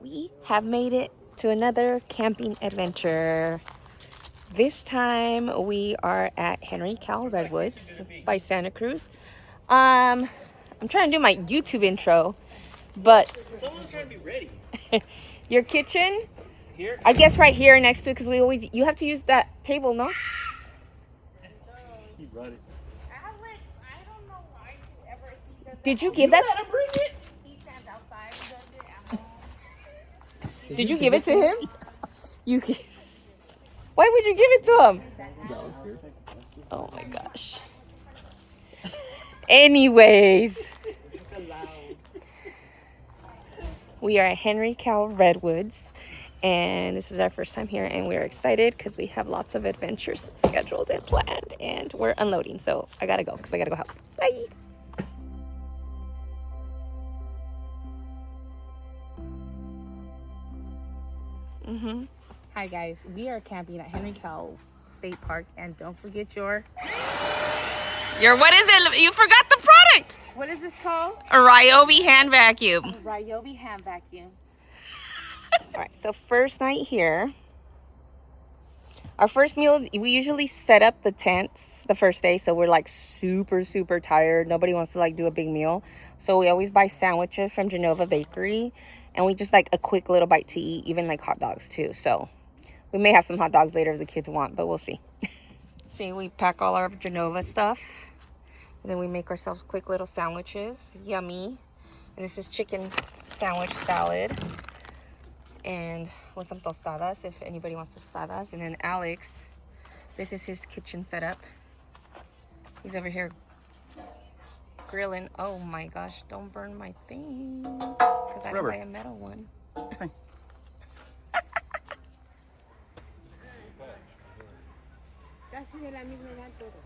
we have made it to another camping adventure. This time we are at Cowell Redwoods by Santa Cruz. I'm trying to do my YouTube intro, but someone's trying to be ready. Your kitchen? Here? I guess right here next to it, because you have to use that table, no? You brought it. Alex, I don't know why you ever he does that. Did you give that? Gotta bring it. He stands outside and does it at home. Did you give it to him? You. Why would you give it to him? Oh my gosh. Anyways, we are at Cowell Redwoods, and this is our first time here, and we're excited because we have lots of adventures scheduled and planned, and we're unloading, so I gotta go because I gotta go help. Bye. Hi guys, we are camping at Cowell State Park, and don't forget your What is it? You forgot the product. what is this called? A Ryobi hand vacuum. Ryobi hand vacuum. All right, so first night here. Our first meal, we usually set up the tents the first day, so we're like super tired. Nobody wants to like do a big meal, so we always buy sandwiches from Genova Bakery, and we just like a quick little bite to eat, even like hot dogs too. So we may have some hot dogs later if the kids want, but we'll see. See, we pack all our Genova stuff, and then we make ourselves quick little sandwiches. Yummy. And this is chicken sandwich salad, and with some tostadas if anybody wants tostadas. And then Alex, this is his kitchen setup. He's over here grilling. Oh my gosh, don't burn my thing, because I didn't buy a metal one. Casi de la misma edad todos.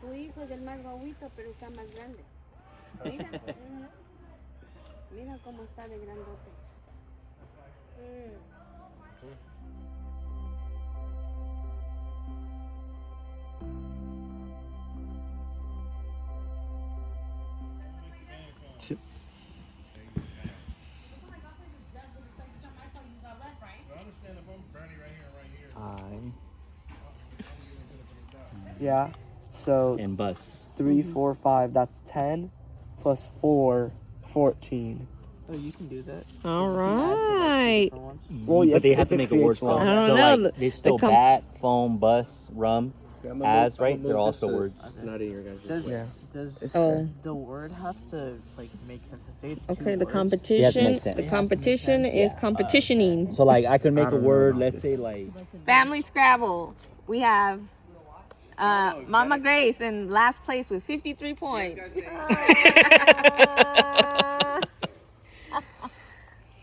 Tu hijo es el más guauito, pero está más grande. Mira. Mira cómo está de grandote. Yeah, so And bus. 3, 4, 5, that's 10, plus 4, 14. Oh, you can do that. All right. Well, But they have to it make a word creates one. song. I don't So know. like they still bat, foam, bus, rum, as, right? They're also words. It's not in your guys' Does Oh. the word have to like make sense to say it's Okay, two the words? competition. They have to make sense. The It has to make competition sense, is yeah. competitioning. So like I could make I a don't know word, about let's this. say like Family Scrabble. We have Mama Grace in last place with 53 points.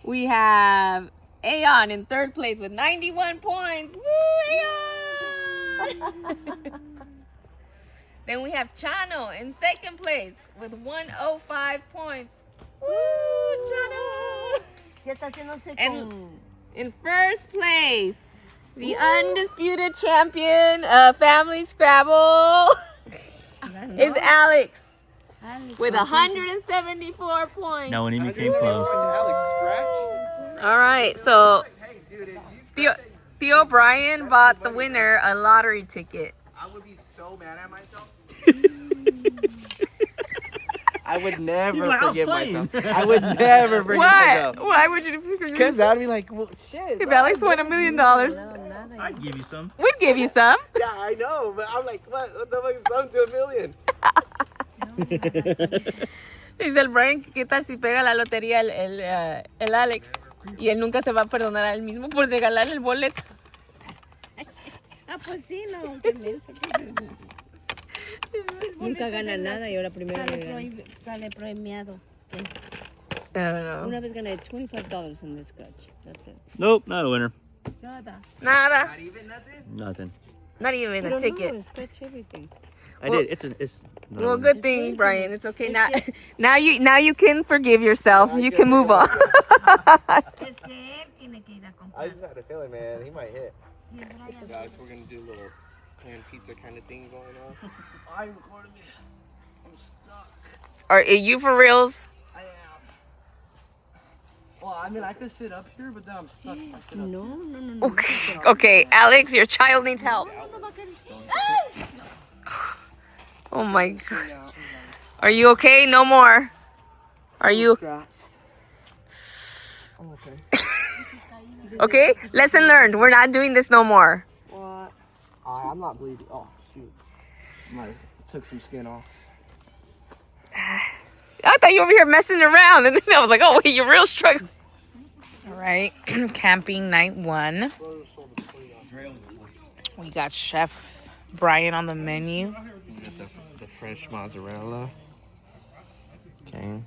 We have Aeon in third place with 91 points. Woo, Aeon! Then we have Chano in second place with 105 points. Woo, Chano! Ya está haciéndose And con... in first place, the undisputed champion of Family Scrabble is Alex with 174 points. no one even came close. All right, so Theo Bryan bought the winner a lottery ticket. I would be so mad at myself. I would never forgive myself. I would never forgive Why? myself. Why would you forgive Because yourself? I'd be like, well, shit. If bro, Alex won $1 million, I'd give you some. we'd give you some. Yeah, I know, but I'm like, what the fuck is something to $1 million? Dice el Brian, ¿qué tal si pega la lotería el Alex? Y él nunca se va a perdonar a él mismo por regalarle el boleto. Ah, pues sí, no, qué menso. Nunca gana nada y ahora primero le gana. Sale premiado. I don't know. Una vez gané $25 in this scratch. That's it. Nope, not a winner. Nada. Nada. Not even nothing? Nothing. Not even You a don't ticket. know, scratch everything. I Well- did. It's not a Well, winner. good thing, Brian. It's okay. Now you can forgive yourself. You can move on. Es que él tiene que ir a I comprar. just had a feeling, man. He might hit. Sí, Brian. Guys, we're gonna do a little pan pizza kind of thing going on. I'm recording me. I'm stuck. Are you for reals? I Well, I mean, I could sit up here, but then I'm stuck if I sit up. No. Okay, Alex, your child needs help. Oh my god. Are you okay? No more. Are you Scratched. I'm okay. okay? Lesson learned. We're not doing this no more. What? I'm not bleeding. Oh, shoot. I took some skin off. I thought you were over here messing around, and then I was like, oh, wait, you're real struggling. All right, camping night 1. We got Chef Brian on the menu. We got the fresh mozzarella. Okay.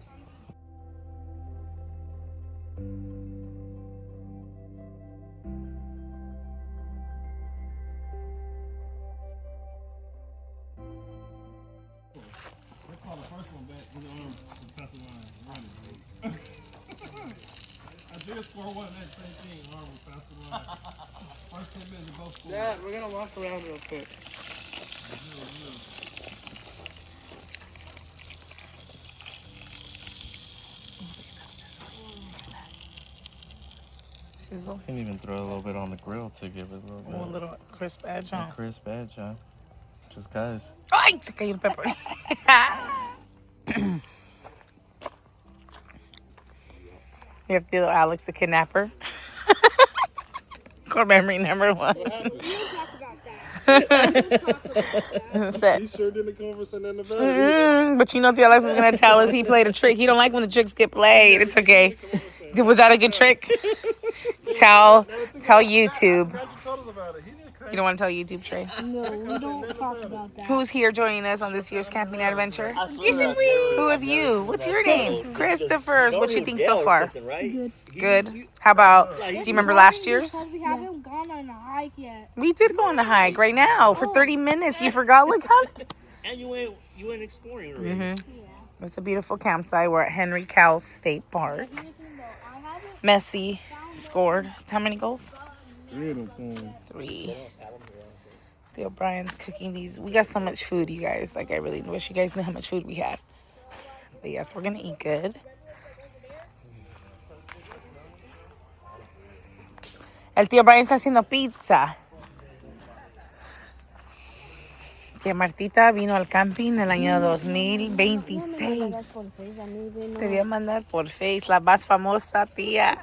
Yeah, we're gonna walk around real quick. Sizzle. Can even throw a little bit on the grill to give it a little bit. A little crisp edge on. Crisp edge, huh? Just cause. Ay, se cayó el pepper. You have to Alex the kidnapper. Core memory number 1. Set. He sure didn't converse nothing about it. But you know what the Alex was gonna tell us? He played a trick. He don't like when the tricks get played. It's okay. Was that a good trick? Tell YouTube. Glad you told us about it. He didn't crack. You don't want to tell YouTube, Trey? No, we don't talk about that. Who's here joining us on this year's camping adventure? This is me. Who is you? What's your name? Christopher. What you think so Or far? something, right? Good. Good. How about, do you remember last year's? Because we haven't gone on a hike yet. We did go on a hike right now for 30 minutes. You forgot? Look how... And you went exploring already. Mm-hmm. It's a beautiful campsite. We're at Henry Cowell State Park. Messi scored how many goals? 3. The O'Brien's cooking these. We got so much food, you guys. Like, I really wish you guys knew how much food we had. But yes, we're gonna eat good. El tío Brian está haciendo pizza. Tía Martita vino al camping el año 2026. Te voy a mandar por Face, la más famosa tía.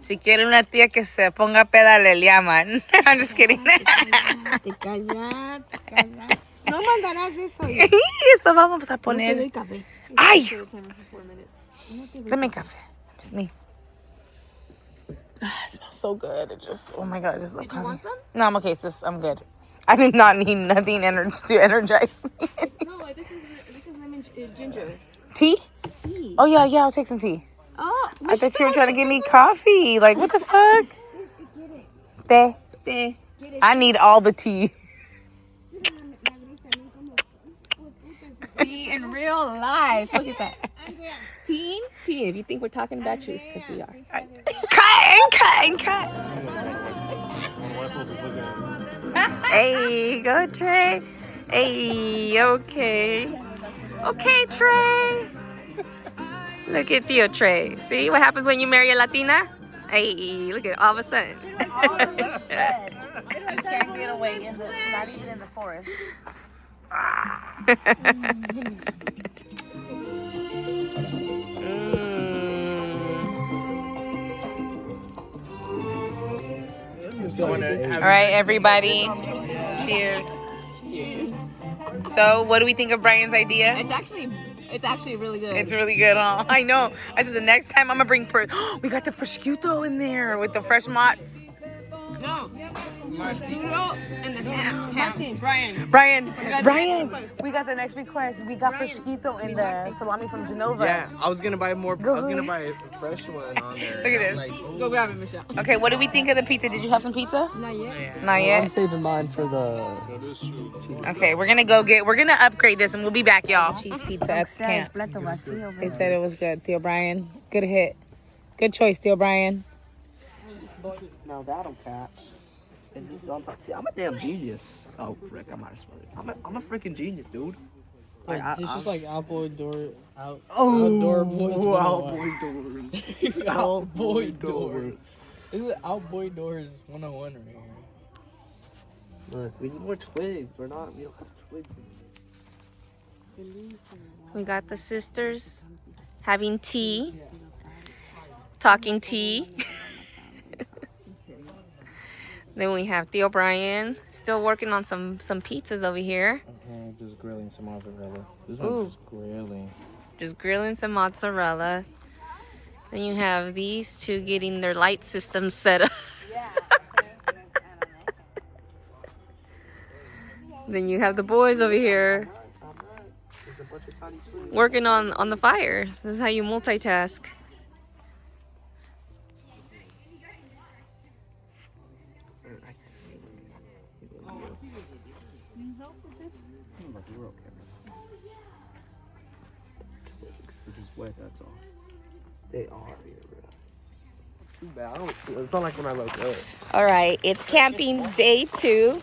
Si quiere una tía que se ponga peda, le llaman. I'm just kidding. Te callas. No mandarás eso. Esto vamos a No te poner. doy café. Ay, dame café. It's me. It smells so good. It just, oh my god, it just looks. Did you want some? No, I'm okay, sis. I'm good. I did not need nothing to energize me. No, this is lemon ginger. Tea? Tea. Oh yeah, I'll take some tea. Oh, I thought you were trying to give me coffee. Like, what the fuck? Te. I need all the tea. tea in real life. Look at that. Tea. If you think we're talking about truth, because we are. Cut. Hey, go Trey. Hey, okay. Okay, Trey. Look at Theo Trey. See what happens when you marry a Latina? Hey, look at all of a sudden. Can't get away not even in the forest. All right, everybody. Cheers. So, what do we think of Brian's idea? It's actually really good. It's really good, huh? I know. I said the next time I'm gonna bring we got the prosciutto in there with the fresh mozz. No. Prosciutto and the ham. Brian, we got the next request. We got prosciutto and the salami from Genova. Yeah, I was gonna buy more. I was gonna buy a fresh one on there. Look at this. Go grab it, Michelle. Okay, what do we think of the pizza? Did you have some pizza? Not yet. Not I'm yet. saving mine for the. Okay, we're gonna upgrade this and we'll be back, y'all. Cheese pizza at the camp. They said it was good. Theo Brian, good hit. Good choice, Theo Brian. Now that'll catch. And this is on top. See, I'm a damn genius. Oh, frick, I might as well. I'm a freaking genius, dude. Wait, it's just like outdoor boys. Outboy doors. Outboy doors. This is Outboy Doors 101 right here. Look, we need more twigs. We don't have twigs. We got the sisters having tea, talking tea. Then we have Theo Brian still working on some pizzas over here. Just grilling some mozzarella. This Ooh. one's just grilling. Just grilling some mozzarella. Then you have these two getting their light system set up. Then you have the boys over here working on the fire. This is how you multitask. Wet, that's all. They are here, bro. Too bad. It's not like when I woke up. All right, it's camping day 2.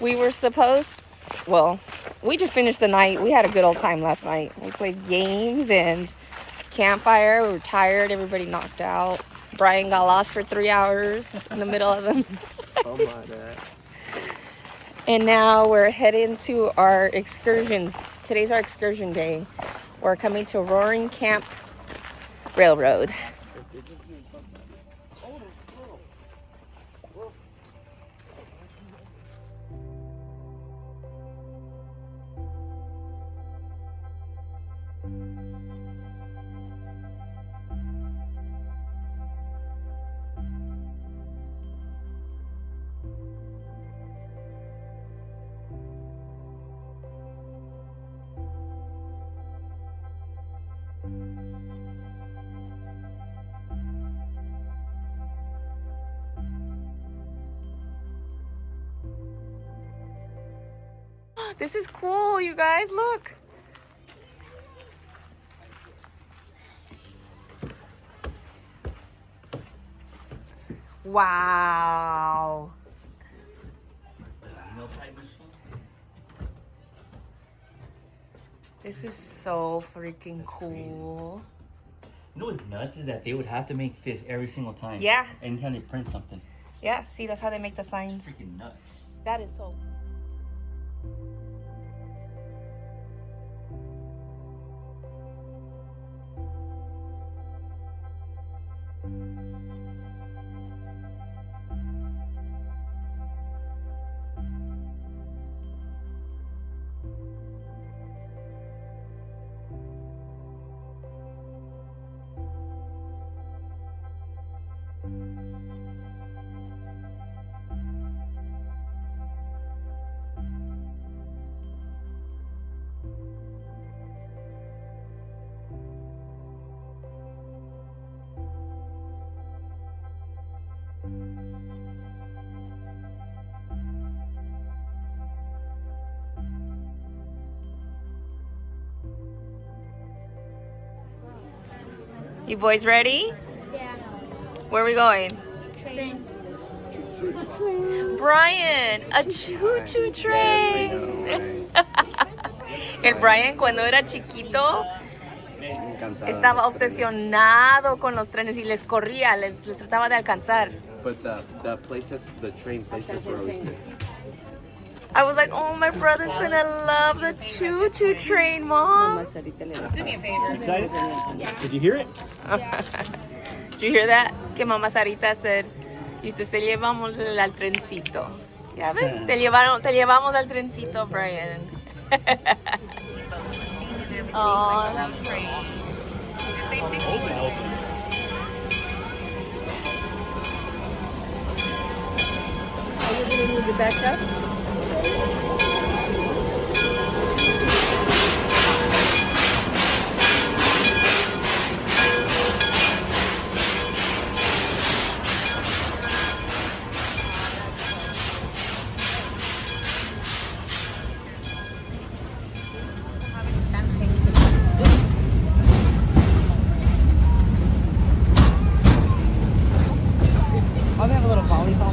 We were supposed, well, we just finished the night. We had a good old time last night. We played games and campfire. We were tired. Everybody knocked out. Brian got lost for 3 hours in the middle of them. Oh my god. And now we're heading to our excursions. Today's our excursion day. We're coming to Roaring Camp Railroad. This is cool, you guys. Look. Wow. This is so freaking cool. You know what's nuts is that they would have to make this every single time. Yeah. Anytime they print something. Yeah, see, that's how they make the signs. It's freaking nuts. That is so. You boys ready? Yeah. Where are we going? Train. Brian, a choo-choo train. El Brian cuando era chiquito estaba obsesionado con los trenes y les corría, les trataba de alcanzar. But the place that's the train place that's where I was there. I was like, oh, my brother's gonna love the choo-choo train, Mom. Do me a favor. Excited? Did you hear it? Did you hear that? Que Mamá Sarita said, y usted se llevamos al trencito. Ya ven, te llevamos al trencito, Brian. Oh, are you gonna move it back up? Oh, they have a little volleyball.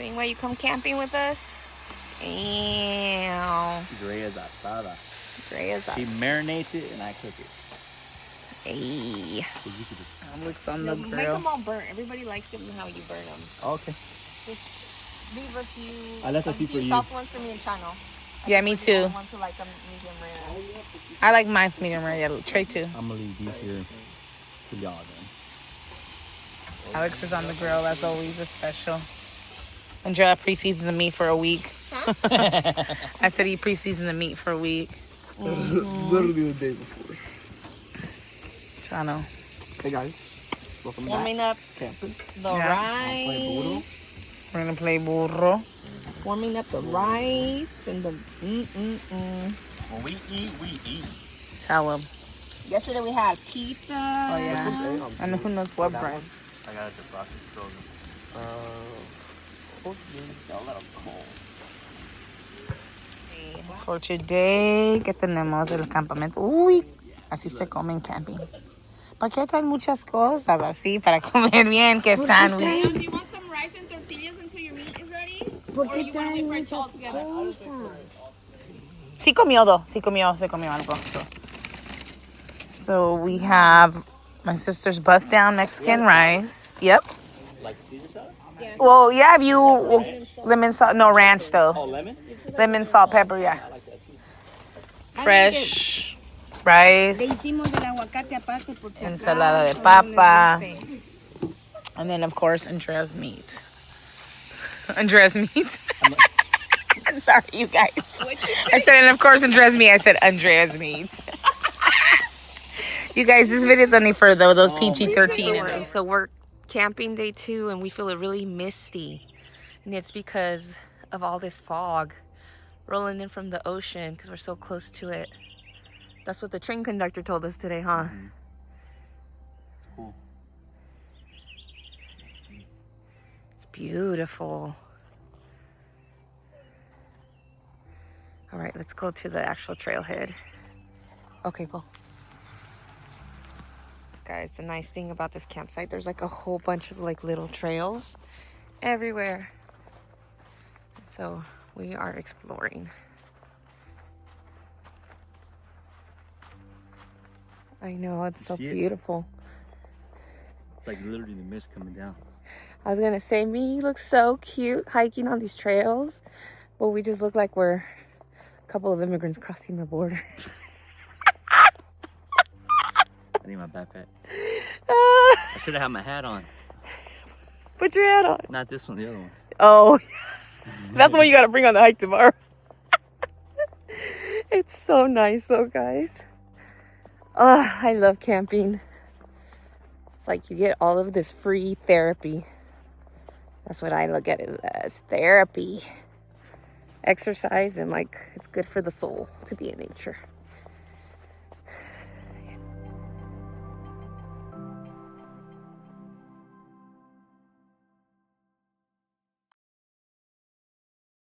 Same way you come camping with us. Ew. Gray as asada. Gray as She marinates it and I cook it. Hey. So you could just... Looks on the Make grill. them all burnt. Everybody likes them how you burn them. Okay. Just leave a few. I left a few for you. Soft ones for me and Chano. Yeah, me too. Ones who like them medium rare. I like mine's medium rare. Yeah, Trey too. I'm gonna leave these here to y'all then. Alex is on the grill as always, a special. Andrea pre-seasoned the meat for a week. I said he pre-seasoned the meat for a week. Literally the day before. Chano. Hey guys, welcome Warming back. up Camping. the rice. We're gonna play burro. Warming up the rice and the. When we eat. Tell him. Yesterday we had pizza. Oh yeah. And who knows what brand. I got it defrosted frozen. It's still a little cold. For today, ¿qué tenemos el campamento? Uy, así se come en camping. ¿Para qué traen muchas cosas así? Para comer bien, que sándwich. Do you want some rice and tortillas until your meat is ready? Or you want to wait for it all together? Sí comió dos. Sí comió algo. So we have my sister's bust down Mexican rice. Yep. Like Caesar salad? Well, yeah, if you lemon salt, no ranch though. Oh, lemon? Lemon, salt, pepper, yeah. Fresh rice, Hicimos el aguacate aparte porque ensalada de papa, and then of course Andrea's meat. Andrea's meat. I'm sorry, you guys. I said, and of course Andrea's meat. I said Andrea's meat. You guys, this video is only for those PG-13. So we're camping day 2 and we feel it really misty. And it's because of all this fog rolling in from the ocean because we're so close to it. That's what the train conductor told us today, huh? Mm-hmm. Cool. It's beautiful. All right, let's go to the actual trailhead. Okay, go. Guys, the nice thing about this campsite, there's like a whole bunch of like little trails everywhere. So we are exploring. I know, it's so See it? beautiful. It's like literally the mist coming down. I was gonna say, me looks so cute hiking on these trails, but we just look like we're a couple of immigrants crossing the border. I need my backpack. I should have had my hat on. Put your hat on. Not this one, the other one. Oh, that's the one you gotta bring on the hike tomorrow. It's so nice though, guys. I love camping. It's like you get all of this free therapy. That's what I look at it as therapy. Exercise and like it's good for the soul to be in nature.